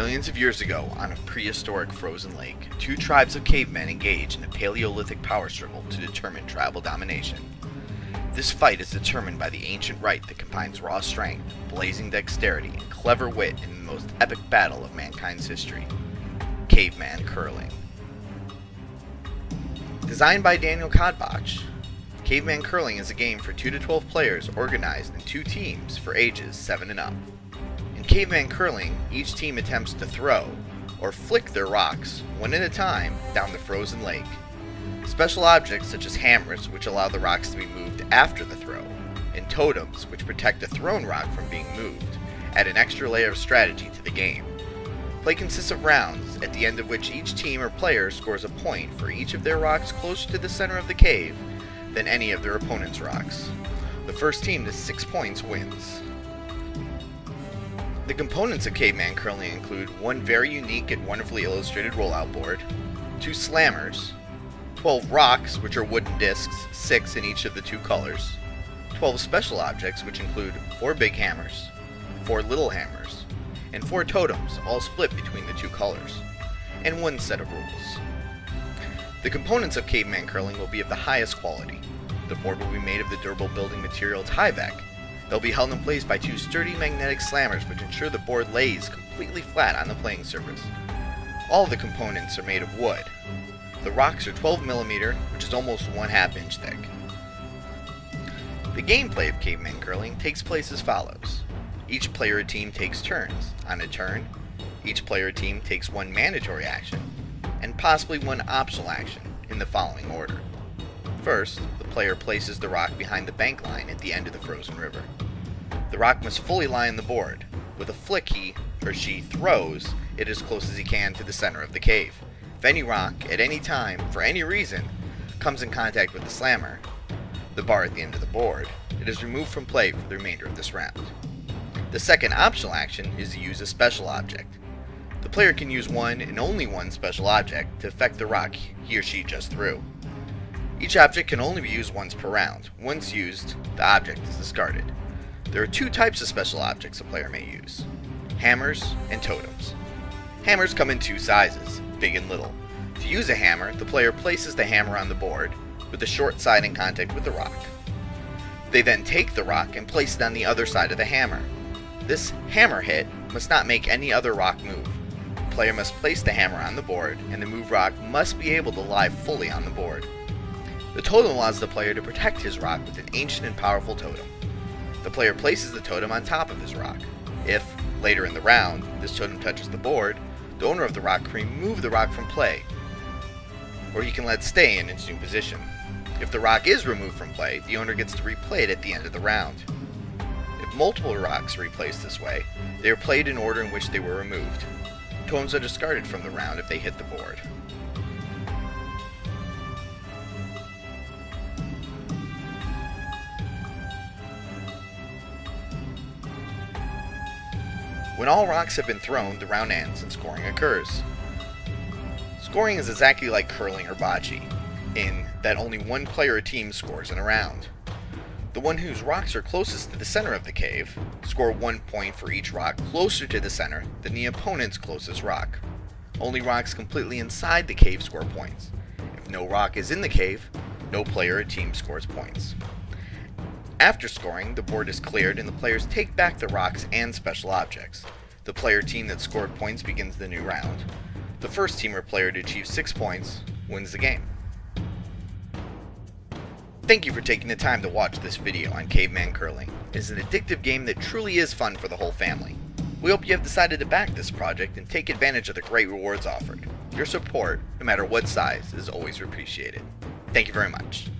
Millions of years ago, on a prehistoric frozen lake, two tribes of cavemen engage in a Paleolithic power struggle to determine tribal domination. This fight is determined by the ancient rite that combines raw strength, blazing dexterity, and clever wit in the most epic battle of mankind's history, Caveman Curling. Designed by Daniel Kodbach, Caveman Curling is a game for 2 to 12 players organized in 2 teams for ages 7 and up. In Caveman Curling, each team attempts to throw or flick their rocks, one at a time, down the frozen lake. Special objects such as hammers, which allow the rocks to be moved after the throw, and totems, which protect a thrown rock from being moved, add an extra layer of strategy to the game. Play consists of rounds, at the end of which each team or player scores a point for each of their rocks closer to the center of the cave than any of their opponent's rocks. The first team to 6 points wins. The components of Caveman Curling include one very unique and wonderfully illustrated rollout board, 2 slammers, 12 rocks, which are wooden discs, 6 in each of the 2 colors, 12 special objects, which include 4 big hammers, 4 little hammers, and 4 totems, all split between the 2 colors, and 1 set of rules. The components of Caveman Curling will be of the highest quality. The board will be made of the durable building material Tyvek. They'll be held in place by 2 sturdy magnetic slammers which ensure the board lays completely flat on the playing surface. All of the components are made of wood. The rocks are 12mm, which is almost 1/2 inch thick. The gameplay of Caveman Curling takes place as follows. Each player or team takes turns. On a turn, each player or team takes 1 mandatory action, and possibly 1 optional action, in the following order. First, the player places the rock behind the bank line at the end of the frozen river. The rock must fully lie on the board. With a flick, he or she throws it as close as he can to the center of the cave. If any rock, at any time, for any reason, comes in contact with the slammer, the bar at the end of the board, it is removed from play for the remainder of this round. The second optional action is to use a special object. The player can use one and only one special object to affect the rock he or she just threw. Each object can only be used once per round. Once used, the object is discarded. There are 2 types of special objects a player may use: hammers and totems. Hammers come in 2 sizes, big and little. To use a hammer, the player places the hammer on the board with the short side in contact with the rock. They then take the rock and place it on the other side of the hammer. This hammer hit must not make any other rock move. The player must place the hammer on the board, and the moved rock must be able to lie fully on the board. The totem allows the player to protect his rock with an ancient and powerful totem. The player places the totem on top of his rock. If, later in the round, this totem touches the board, the owner of the rock can remove the rock from play, or he can let it stay in its new position. If the rock is removed from play, the owner gets to replay it at the end of the round. If multiple rocks are replaced this way, they are played in order in which they were removed. Totems are discarded from the round if they hit the board. When all rocks have been thrown, the round ends and scoring occurs. Scoring is exactly like curling or bocce, in that only 1 player or team scores in a round. The one whose rocks are closest to the center of the cave score 1 point for each rock closer to the center than the opponent's closest rock. Only rocks completely inside the cave score points. If no rock is in the cave, no player or team scores points. After scoring, the board is cleared and the players take back the rocks and special objects. The player team that scored points begins the new round. The first team or player to achieve 6 points wins the game. Thank you for taking the time to watch this video on Caveman Curling. It is an addictive game that truly is fun for the whole family. We hope you have decided to back this project and take advantage of the great rewards offered. Your support, no matter what size, is always appreciated. Thank you very much.